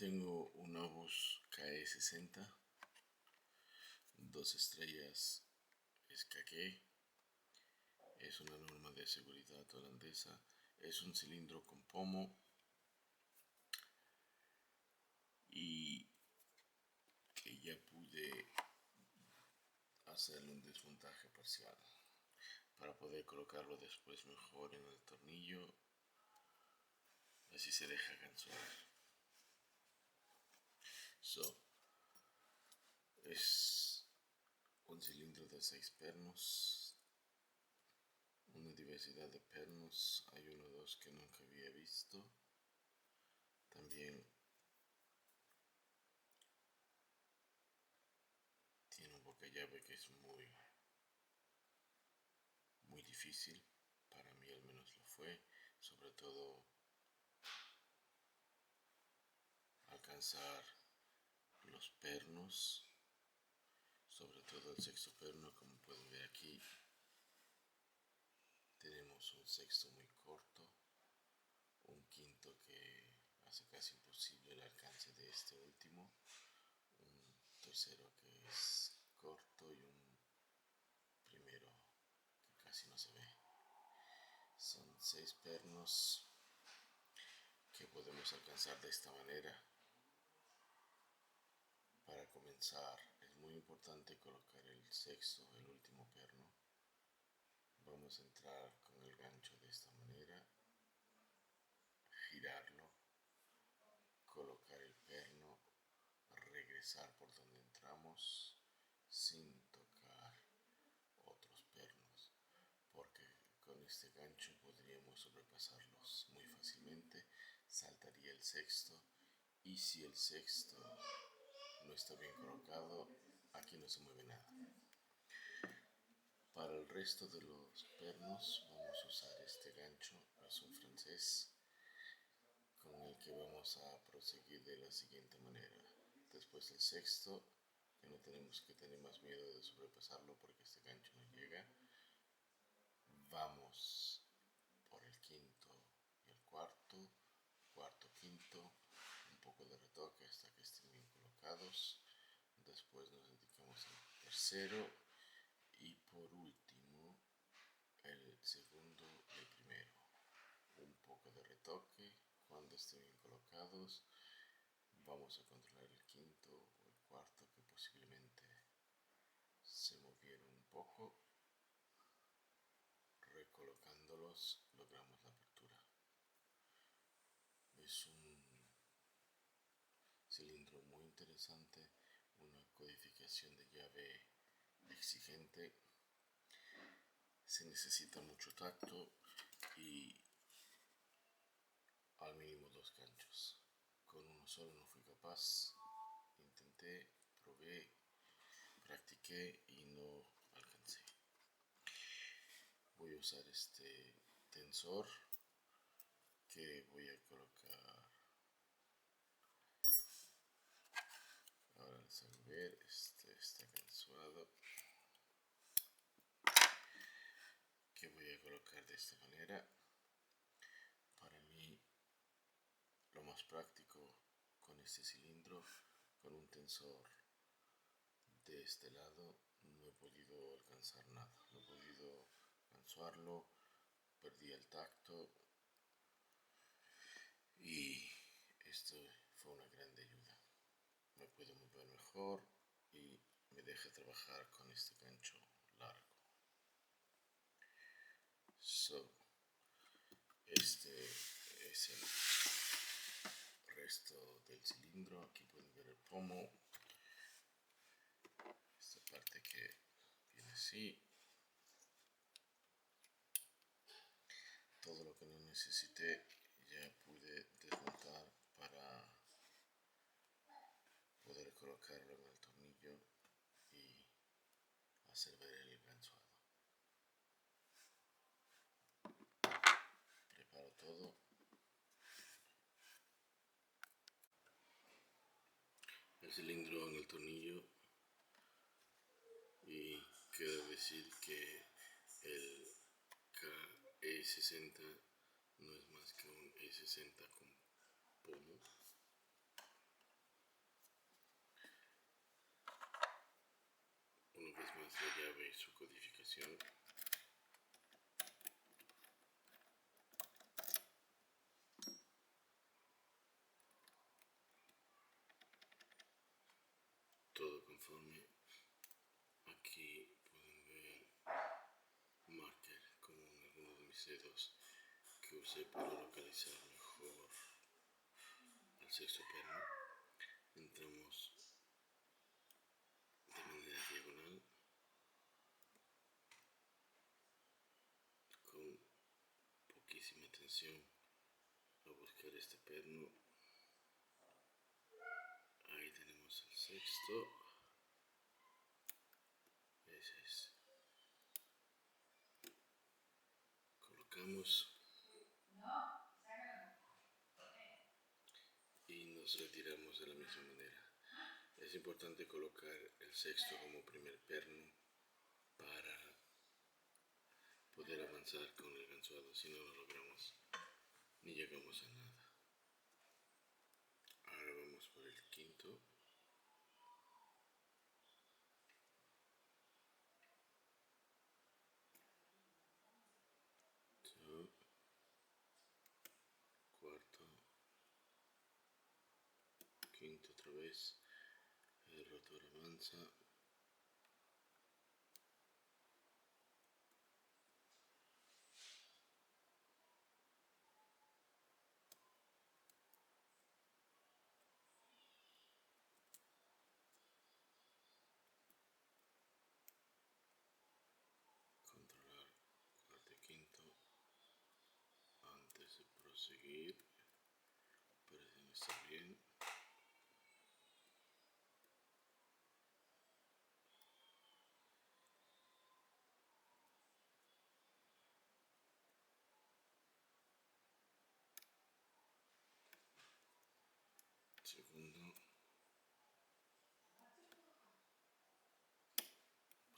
tengo un Obus KE60, 2 estrellas SKG, es una norma de seguridad holandesa, es un cilindro con pomo y que ya pude hacerle un desmontaje parcial para poder colocarlo después mejor en el tornillo, así se deja gansuar. Es un cilindro de 6 pernos, una diversidad de pernos, hay uno o dos que nunca había visto. También tiene un boca llave que es muy difícil, para mí al menos lo fue, sobre todo alcanzar los pernos, sobre todo el sexto perno. Como pueden ver aquí, tenemos un sexto muy corto, un quinto que hace casi imposible el alcance de este último, un tercero que es corto y un primero que casi no se ve. Son 6 pernos que podemos alcanzar de esta manera. Para comenzar es muy importante colocar el sexto, el último perno. Vamos a entrar con el gancho de esta manera, girarlo, colocar el perno, regresar por donde entramos sin tocar otros pernos, porque con este gancho podríamos sobrepasarlos muy fácilmente. Saltaría el sexto y si el sexto no está bien colocado, aquí no se mueve nada. Para el resto de los pernos vamos a usar este gancho, es un francés, con el que vamos a proseguir de la siguiente manera. Después del sexto, que no tenemos que tener más miedo de sobrepasarlo porque este gancho no llega, vamos por el quinto y el cuarto, quinto, un poco de retoque hasta que estén bien colocados. Después nos dedicamos al tercero y por último el segundo y el primero. Un poco de retoque. Cuando estén bien colocados, vamos a controlar el quinto o el cuarto que posiblemente se movieron un poco. Recolocándolos logramos la apertura. Es un cilindro muy interesante, una codificación de llave exigente. Se necesita mucho tacto y al mínimo 2 ganchos. Con uno solo no fui capaz. Intenté, probé, practiqué y no alcancé. Voy a usar este tensor que voy a colocar. Ahora les hago ver, este está gansuado, que voy a colocar de esta manera. Para mí lo más práctico con este cilindro, con un tensor de este lado, no he podido alcanzar nada, no he podido gansuarlo, perdí el tacto y esto fue una gran ayuda. Me puedo mover mejor y me deja trabajar con este gancho largo. Este es el resto del cilindro. Aquí pueden ver el pomo, esta parte que viene así, todo lo que no necesité ya pude desmontar para poder colocarlo en el tornillo y hacer ver el gansuado. Preparo todo. El cilindro en el tornillo, y quiero decir que el KE60 no es más que un E60 con pomo. una vez más la llave y su codificación. Todo conforme. Aquí pueden ver un marker con algunos de mis dedos que usé para localizar mejor el sexto perno. Entramos de manera diagonal con poquísima atención a buscar este perno. Ahí tenemos el sexto. Ese es. Colocamos y nos retiramos de la misma manera. Es importante colocar el sexto como primer perno para poder avanzar con el gansuado, si no lo logramos ni llegamos a nada. Ahora vamos por el quinto. Cuarto, quinto otra vez, el rotor avanza. Controlar cuarto y quinto antes de proseguir. Parecen estar bien. Segundo,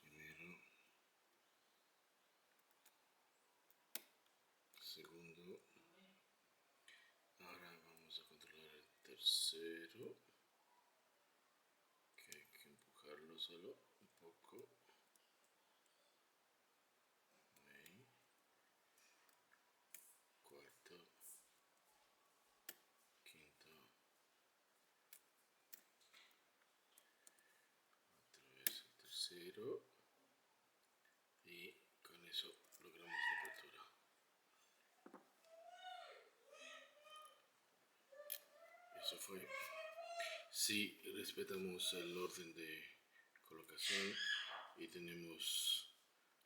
primero, segundo. Ahora vamos a controlar el tercero, que hay que empujarlo solo un poco. Ahí. Cuarto, quinto, otra vez el tercero. Y con eso logramos la apertura. Eso fue. Si respetamos el orden de colocación y tenemos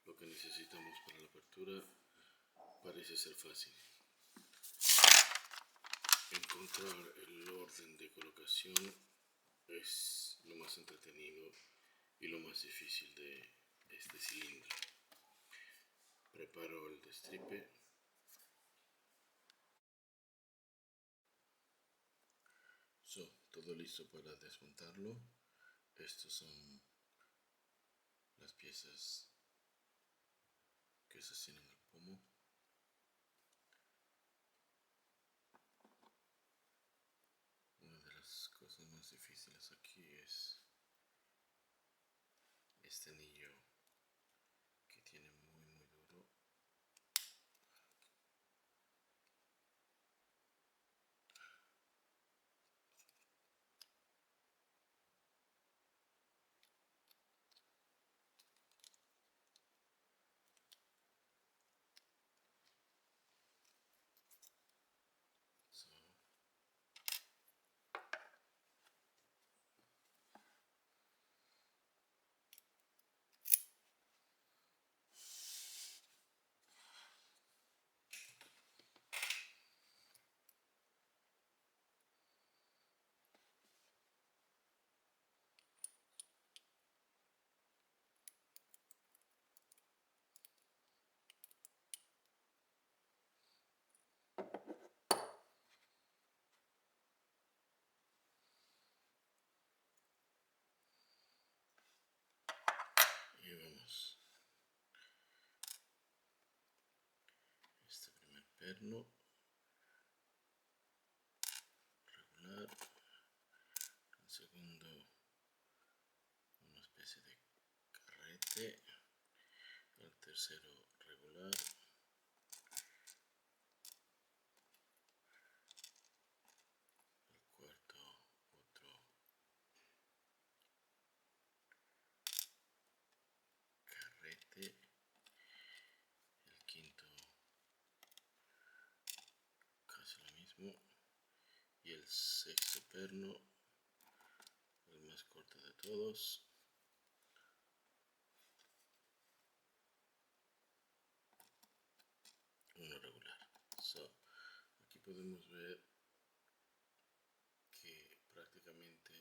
lo que necesitamos para la apertura, parece ser fácil. Encontrar el orden de colocación es lo más entretenido y lo más difícil de este cilindro. Preparo el destripe. Todo listo para desmontarlo. Estas son las piezas que sostienen el pomo. Una de las cosas más difíciles aquí es este anillo que tiene muy duro. Y vemos este primer perno regular, el segundo una especie de el tercero regular, el cuarto otro carrete, el quinto casi lo mismo, y el sexto perno, el más corto de todos, uno regular. So, aquí podemos ver que prácticamente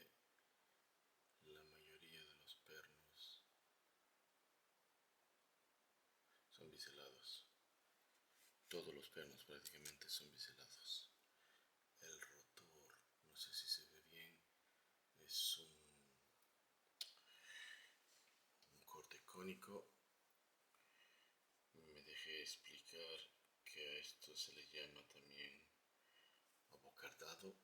la mayoría de los pernos son biselados. Todos los pernos prácticamente son biselados. El rotor, no sé si se ve bien, es un corte cónico. Me dejé explicar que a esto se le llama también abocardado.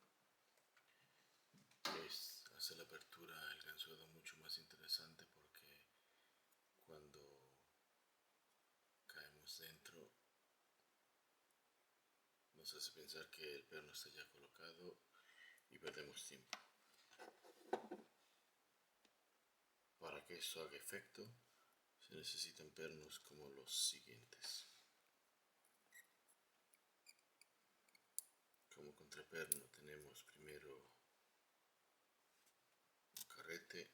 Hace la apertura del gansuedo mucho más interesante porque cuando caemos dentro nos hace pensar que el perno está ya colocado y perdemos tiempo. Para que esto haga efecto se necesitan pernos como los siguientes. Como contraperno tenemos primero un carrete,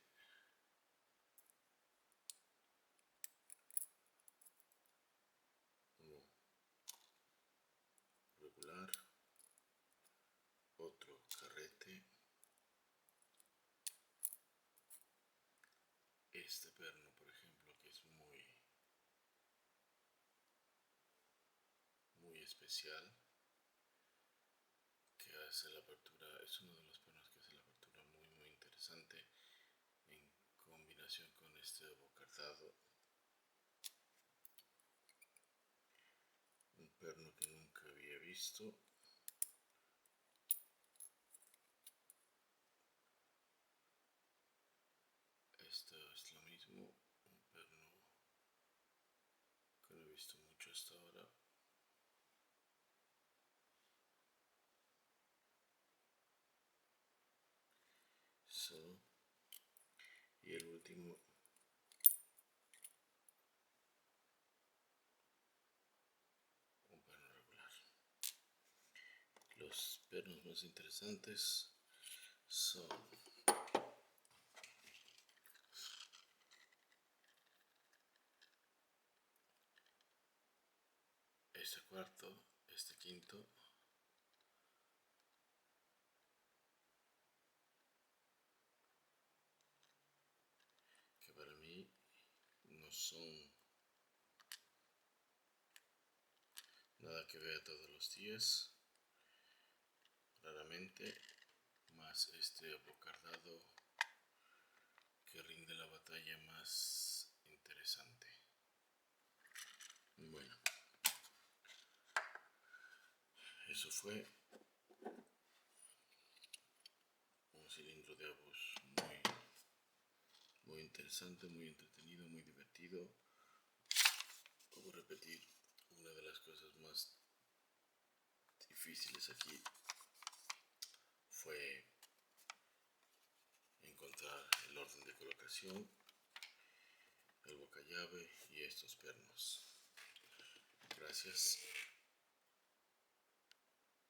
uno regular, otro carrete, este perno por ejemplo que es muy especial, que hace la apertura, es uno de los pernos que hace la apertura muy interesante en combinación con este abocardado. Un perno que nunca había visto. Esto es lo mismo, un perno que no he visto mucho hasta ahora. So, y el último, un perno regular. Los pernos más interesantes son este cuarto, este quinto, que para mí no son nada que vea todos los días, raramente, más este abocardado que rinde la batalla más interesante. Bueno, eso fue un cilindro de avos muy interesante, muy entretenido, muy divertido. Puedo repetir, una de las cosas más difíciles aquí fue encontrar el orden de colocación, el boca llave y estos pernos. Gracias.